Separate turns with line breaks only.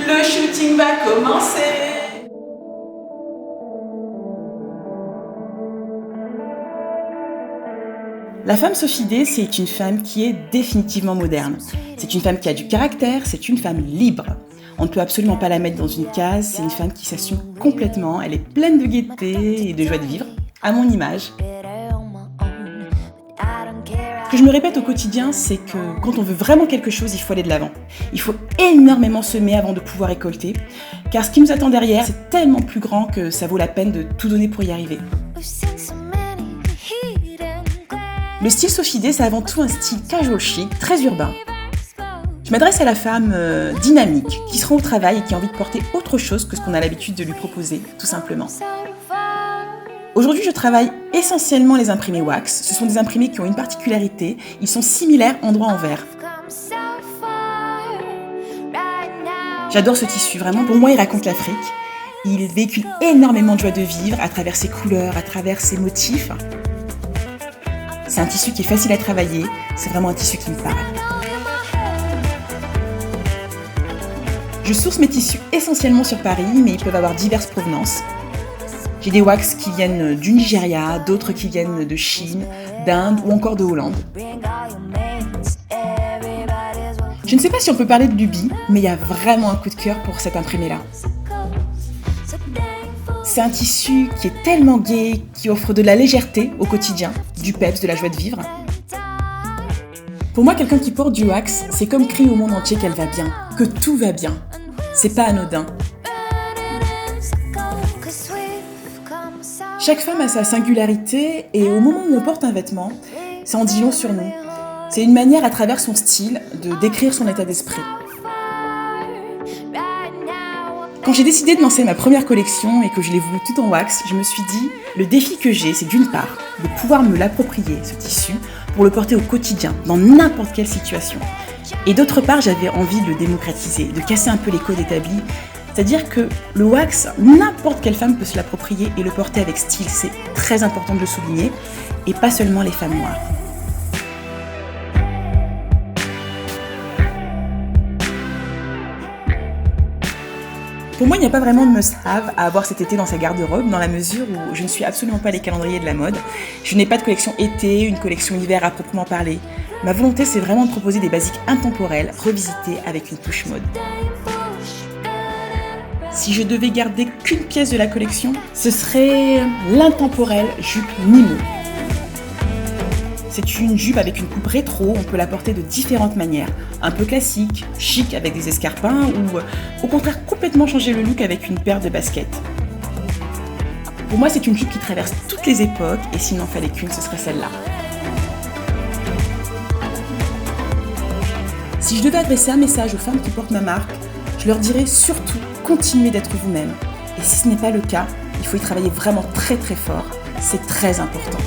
Le shooting va commencer. La femme Sophie Day, c'est une femme qui est définitivement moderne. C'est une femme qui a du caractère, c'est une femme libre. On ne peut absolument pas la mettre dans une case, c'est une femme qui s'assume complètement, elle est pleine de gaieté et de joie de vivre, à mon image. Ce que je me répète au quotidien, c'est que quand on veut vraiment quelque chose, il faut aller de l'avant. Il faut énormément semer avant de pouvoir récolter, car ce qui nous attend derrière, c'est tellement plus grand que ça vaut la peine de tout donner pour y arriver. Le style Sophie Day, c'est avant tout un style casual chic, très urbain. Je m'adresse à la femme dynamique, qui se rend au travail et qui a envie de porter autre chose que ce qu'on a l'habitude de lui proposer, tout simplement. Aujourd'hui, je travaille essentiellement les imprimés wax. Ce sont des imprimés qui ont une particularité, ils sont similaires endroit-envers. J'adore ce tissu, vraiment, pour moi il raconte l'Afrique. Il véhicule énormément de joie de vivre à travers ses couleurs, à travers ses motifs. C'est un tissu qui est facile à travailler, c'est vraiment un tissu qui me parle. Je source mes tissus essentiellement sur Paris, mais ils peuvent avoir diverses provenances. J'ai des wax qui viennent du Nigeria, d'autres qui viennent de Chine, d'Inde ou encore de Hollande. Je ne sais pas si on peut parler de lubie, mais il y a vraiment un coup de cœur pour cet imprimé-là. C'est un tissu qui est tellement gai, qui offre de la légèreté au quotidien, du peps, de la joie de vivre. Pour moi, quelqu'un qui porte du wax, c'est comme crier au monde entier qu'elle va bien, que tout va bien. C'est pas anodin. Chaque femme a sa singularité et au moment où on porte un vêtement, ça en dit long sur nous. C'est une manière à travers son style de décrire son état d'esprit. Quand j'ai décidé de lancer ma première collection et que je l'ai voulu tout en wax, je me suis dit, le défi que j'ai, c'est d'une part, de pouvoir me l'approprier, ce tissu, pour le porter au quotidien, dans n'importe quelle situation. Et d'autre part, j'avais envie de le démocratiser, de casser un peu les codes établis. C'est-à-dire que le wax, n'importe quelle femme peut se l'approprier et le porter avec style. C'est très important de le souligner, et pas seulement les femmes noires. Pour moi, il n'y a pas vraiment de must-have à avoir cet été dans sa garde-robe, dans la mesure où je ne suis absolument pas les calendriers de la mode. Je n'ai pas de collection été, une collection hiver à proprement parler. Ma volonté, c'est vraiment de proposer des basiques intemporels, revisitées avec une touche mode. Si je devais garder qu'une pièce de la collection, ce serait l'intemporelle jupe Nimo. C'est une jupe avec une coupe rétro, on peut la porter de différentes manières. Un peu classique, chic avec des escarpins ou au contraire complètement changer le look avec une paire de baskets. Pour moi, c'est une jupe qui traverse toutes les époques et s'il n'en fallait qu'une, ce serait celle-là. Si je devais adresser un message aux femmes qui portent ma marque, je leur dirais surtout continuez d'être vous-même. Et si ce n'est pas le cas, il faut y travailler vraiment très très fort. C'est très important.